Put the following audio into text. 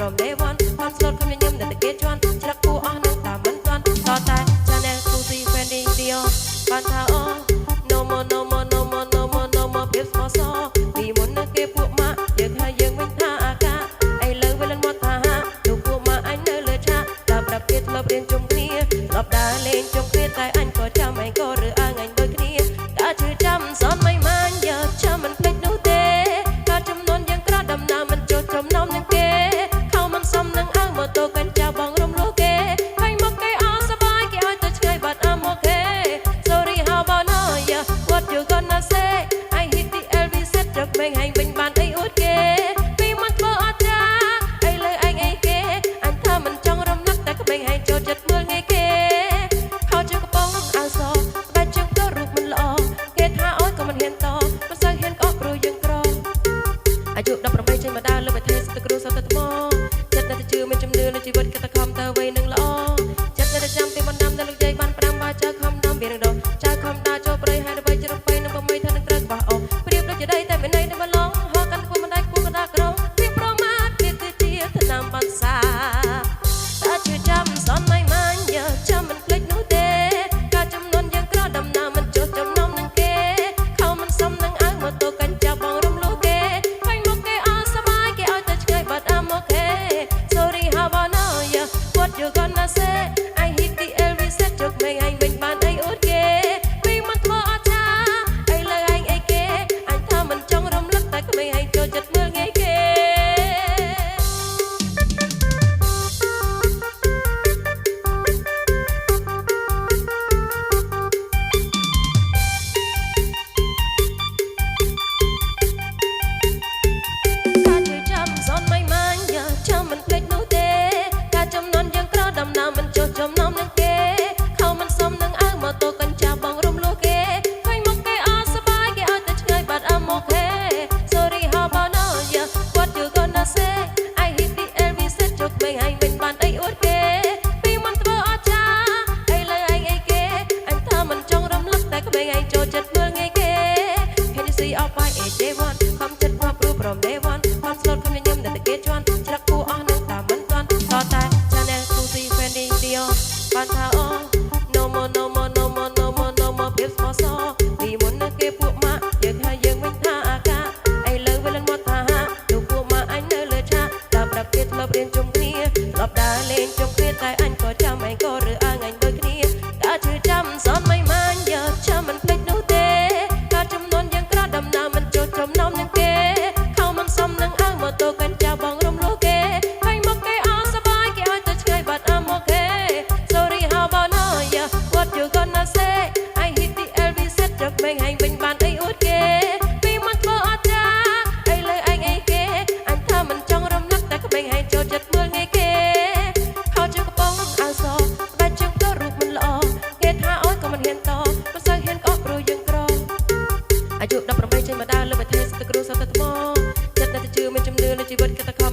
ព្រមទេវ៉ាន់បានស្លុតខ្ញុំញញឹមតែគេជន់ច្រឹកគូអស់នឹងតាមមិនទាន់តតែ Channel គូស៊ី Fendi Dior បានថាអូ No more no more no more no more no more ភាពស្មោះសរពីមុននៅគេពួកម៉ាក់យើងថាយើងវិញថាអាកាឥឡូវវាលិនមកថាទូពួកម៉ាក់អញនៅលើឆាកដល់ប្រាប់គេធ្លាប់រៀនជុំគ្នាធ្លាប់ដើរលេងជុំគ្នាតែអញក៏ចាំឯងក៏រើអាងអញដូចគ្នាការជឿចាំសនមិនម៉ានយកចាំមិនភ្លេចនោះទេការចំនួនយើងក្រដំណើរមិនចុះចំណោមនឹងគេខោមិនសមនឹងអើម៉ូតូកាញ់ចៅបងរំលោះគេហើយមកគេអស់សបាយគេឲ្យទៅឆ្ងាយបាត់អាមកគេ Sorry how about now yeah what you gonna say I hit the LV set ចុកមេងហែងវិញបានអីអួតគេពីមិនធ្វើអត់ចាឥឡូវអញអីគេអញថាមិនចង់រំលឹកតែក្មេងហែងចូលចិត្តមើលងាយគេខោជើងកំប៉ុងអើសបែបជើងទៅរូបមិនល្អគេថាអត់ក៏មិនហ៊ានតមិនសូវហ៊ានក៏ព្រោះយើងក្រអាយុ18ចេញមកដើរលើបេថេសទឹកគ្រូសតថ្មចិត្តតែជឿមានជំនឿលើជីវិតគេតែខំទៅវ័យនឹងល្អចិត្តតែចាំពីបណ្ដាំដែលលោកយាយបានប្រាំបាចៅខំដំវានឹងដងចៅខំដើរចូលព្រៃហើយដើម្បីជ្រំបីនឹងប្រមីថានឹងត្រូវបោះអោប្រៀបដូចជាដីតែមានន័យនឹងបឡងហោកាន់ធ្វើមិនដាច់គួរកណ្ដាលក្រងវាប្រមាថវាគឺជាថ្នាំបាត់សាតែជឿចាំសនមិនម៉ាញយកចាំមិនភ្លេចនោះទេការចំនួនយើងក្រដំណើរមិនចុះចំណោមនឹងគេខំមិនសមនឹងអើម៉ូតូកាញ់ចាប់បងរំលោះគេហើយមកគេអស់សបាយគេឲ្យទៅឆ្ងាយបាត់អាមកគេ Sorry how about now yeah what you gonna say I hit the LV set ជុកមេងអញវិញបានអីអួតគេពីមិនធ្វើអត់ចាឥឡូវអញអីគេអញថាមិនចង់រំលឹកតែក្មេងអញចូលចិត្តមើលងាយគេការជឿចាំសនមិនម៉ាញយកចាំមិនភ្លេចនោះទេការចំនួនយើងក្រដំណើរមិនចុះចំណោមនឹងគេខោមិនសមនឹងអើម៉ូតូកាញ់ចាប់បងរំលោះគេហើយមកគេអស់សបាយគេឲ្យទៅឆ្ងាយបាត់អាមកគេ Sorry how about now yeah what you gonna say I hit the LV set ជុកមេងអញវិញបានអីអួតគេពីមិនធ្វើអត់ចាឥឡូវអញអីគេអញថាមិនចង់រំលឹកតែក្មេងអញចូលចិត្តមើលងាយគេ Can you see all by AJ1 ខំចិត្តមកព្រោះព្រមទេវ៉ាន់បានស្លុតខ្ញុំញញឹមតែគេជន់ច្រឹកគូអស់នឹងតាមមិនទាន់តតែ Channel គូស៊ី Fendi Dior បានថាអូ No more no more no more no more no more ភាពស្មោះសរពីមុននៅគេពួកម៉ាក់យើងថាយើងវិញថាអាកាឥឡូវវាលិនមកថាទូពួកម៉ាក់អញនៅលើឆាកដល់ប្រាប់គេធ្លាប់រៀនជុំគ្នាធ្លាប់ដើរលេងជុំគ្នាតែអញក៏ចាំឯងក៏រើអាងអញដូចគ្នាការជឿចាំសនមិនម៉ាញយកចាំមិនភ្លេចនោះទេការចំនួនយើងក្រដំណើរមិនចុះចំណោមនឹងគេខោមិនសមនឹងអើម៉ូតូកាញ់ចាប់បងរំលោះគេហើយមកគេអស់សបាយគេឲ្យទៅឆ្ងាយបាត់អាមកគេ Sorry how about now yeah what you gonna say I hit the LV set ចុកមេងហែងវិញបានអីអួតគេពីមិនធ្វើអត់ចាឥឡូវអញអីគេអញថាមិនចង់រំលឹកតែក្មេងហែងចូលចិត្តមើលងាយគេខោជើងកំប៉ុងអើសបែបជើងទៅរូបមិនល្អគេថាអត់ក៏មិនហ៊ានតមិនសូវហ៊ានក៏ព្រោះយើងក្រអាយុ18ចេញមកដើរលើបេថេសទឹកគ្រូសតថ្មចិត្តតែជឿមានជំនឿលើជីវិតគេតែខំ